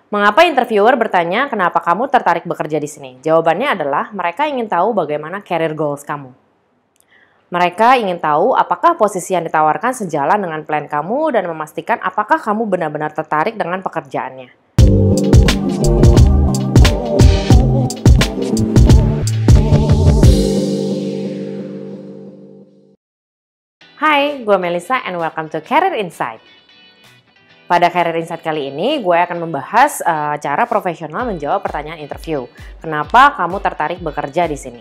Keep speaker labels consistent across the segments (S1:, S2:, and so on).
S1: Mengapa interviewer bertanya kenapa kamu tertarik bekerja di sini? Jawabannya adalah mereka ingin tahu bagaimana career goals kamu. Mereka ingin tahu apakah posisi yang ditawarkan sejalan dengan plan kamu dan memastikan apakah kamu benar-benar tertarik dengan pekerjaannya. Hai, gue Melissa and welcome to Career Insight. Pada Career Insight kali ini, gue akan membahas cara profesional menjawab pertanyaan interview. Kenapa kamu tertarik bekerja di sini?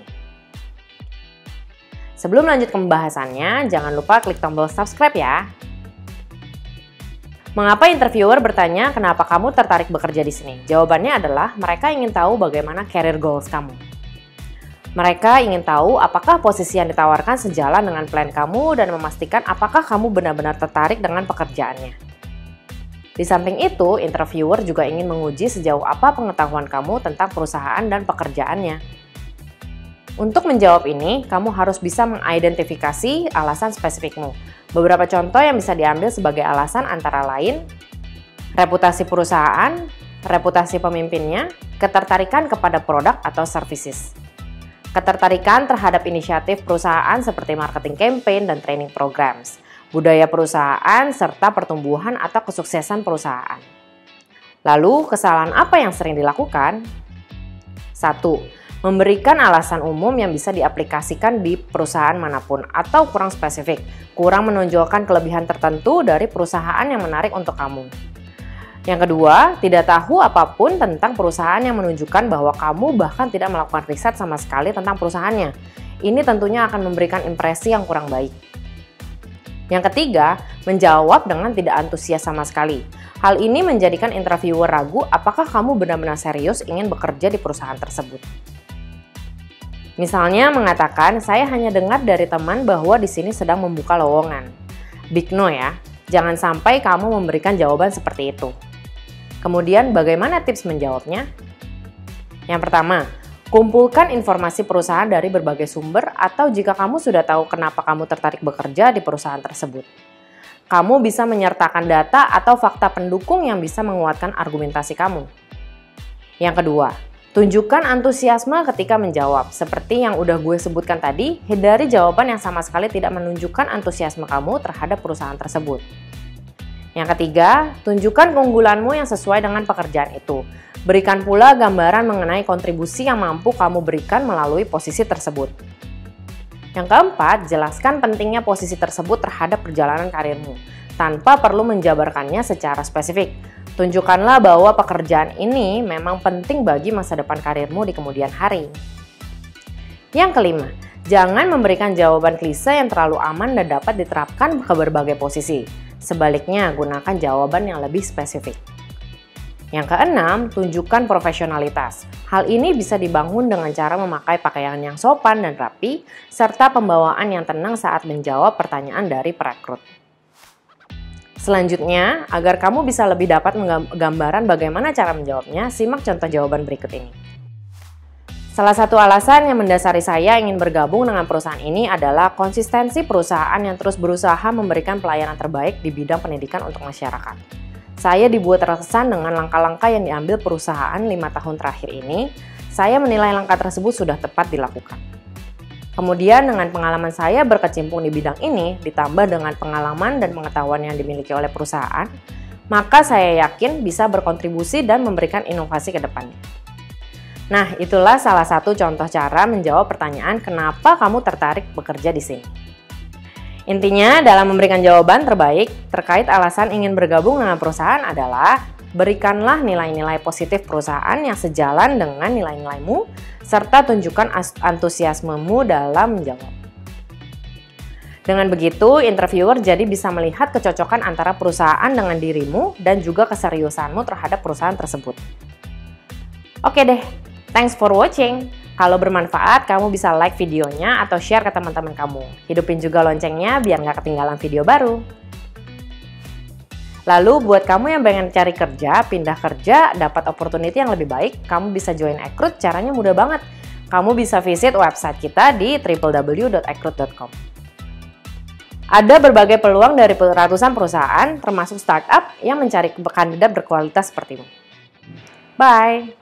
S1: Sebelum lanjut ke pembahasannya, jangan lupa klik tombol subscribe ya. Mengapa interviewer bertanya kenapa kamu tertarik bekerja di sini? Jawabannya adalah mereka ingin tahu bagaimana career goals kamu. Mereka ingin tahu apakah posisi yang ditawarkan sejalan dengan plan kamu dan memastikan apakah kamu benar-benar tertarik dengan pekerjaannya. Di samping itu, interviewer juga ingin menguji sejauh apa pengetahuan kamu tentang perusahaan dan pekerjaannya. Untuk menjawab ini, kamu harus bisa mengidentifikasi alasan spesifikmu. Beberapa contoh yang bisa diambil sebagai alasan antara lain, reputasi perusahaan, reputasi pemimpinnya, ketertarikan kepada produk atau services. Ketertarikan terhadap inisiatif perusahaan seperti marketing campaign dan training programs, budaya perusahaan, serta pertumbuhan atau kesuksesan perusahaan. Lalu, kesalahan apa yang sering dilakukan? 1. Memberikan alasan umum yang bisa diaplikasikan di perusahaan manapun atau kurang spesifik, kurang menonjolkan kelebihan tertentu dari perusahaan yang menarik untuk kamu. Yang kedua, tidak tahu apapun tentang perusahaan yang menunjukkan bahwa kamu bahkan tidak melakukan riset sama sekali tentang perusahaannya. Ini tentunya akan memberikan impresi yang kurang baik. Yang ketiga, menjawab dengan tidak antusias sama sekali. Hal ini menjadikan interviewer ragu apakah kamu benar-benar serius ingin bekerja di perusahaan tersebut. Misalnya mengatakan, saya hanya dengar dari teman bahwa di sini sedang membuka lowongan. Big no ya, jangan sampai kamu memberikan jawaban seperti itu. Kemudian bagaimana tips menjawabnya? Yang pertama, kumpulkan informasi perusahaan dari berbagai sumber atau jika kamu sudah tahu kenapa kamu tertarik bekerja di perusahaan tersebut. Kamu bisa menyertakan data atau fakta pendukung yang bisa menguatkan argumentasi kamu. Yang kedua, tunjukkan antusiasme ketika menjawab. Seperti yang udah gue sebutkan tadi, hindari jawaban yang sama sekali tidak menunjukkan antusiasme kamu terhadap perusahaan tersebut. Yang ketiga, tunjukkan keunggulanmu yang sesuai dengan pekerjaan itu. Berikan pula gambaran mengenai kontribusi yang mampu kamu berikan melalui posisi tersebut. Yang keempat, jelaskan pentingnya posisi tersebut terhadap perjalanan karirmu, tanpa perlu menjabarkannya secara spesifik. Tunjukkanlah bahwa pekerjaan ini memang penting bagi masa depan karirmu di kemudian hari. Yang kelima, jangan memberikan jawaban klise yang terlalu aman dan dapat diterapkan ke berbagai posisi. Sebaliknya, gunakan jawaban yang lebih spesifik. Yang keenam, tunjukkan profesionalitas. Hal ini bisa dibangun dengan cara memakai pakaian yang sopan dan rapi, serta pembawaan yang tenang saat menjawab pertanyaan dari perekrut. Selanjutnya, agar kamu bisa lebih dapat gambaran bagaimana cara menjawabnya, simak contoh jawaban berikut ini. Salah satu alasan yang mendasari saya ingin bergabung dengan perusahaan ini adalah konsistensi perusahaan yang terus berusaha memberikan pelayanan terbaik di bidang pendidikan untuk masyarakat. Saya dibuat terkesan dengan langkah-langkah yang diambil perusahaan 5 tahun terakhir ini. Saya menilai langkah tersebut sudah tepat dilakukan. Kemudian dengan pengalaman saya berkecimpung di bidang ini, ditambah dengan pengalaman dan pengetahuan yang dimiliki oleh perusahaan, maka saya yakin bisa berkontribusi dan memberikan inovasi ke depannya. Nah, itulah salah satu contoh cara menjawab pertanyaan kenapa kamu tertarik bekerja di sini. Intinya, dalam memberikan jawaban terbaik terkait alasan ingin bergabung dengan perusahaan adalah berikanlah nilai-nilai positif perusahaan yang sejalan dengan nilai-nilaimu, serta tunjukkan antusiasmemu dalam menjawab. Dengan begitu, interviewer jadi bisa melihat kecocokan antara perusahaan dengan dirimu dan juga keseriusanmu terhadap perusahaan tersebut. Oke deh. Thanks for watching. Kalau bermanfaat, kamu bisa like videonya atau share ke teman-teman kamu. Hidupin juga loncengnya biar nggak ketinggalan video baru. Lalu buat kamu yang pengen cari kerja, pindah kerja, dapat opportunity yang lebih baik, kamu bisa join Ekrut, caranya mudah banget. Kamu bisa visit website kita di www.ekrut.com. Ada berbagai peluang dari ratusan perusahaan, termasuk startup yang mencari kandidat berkualitas sepertimu. Bye!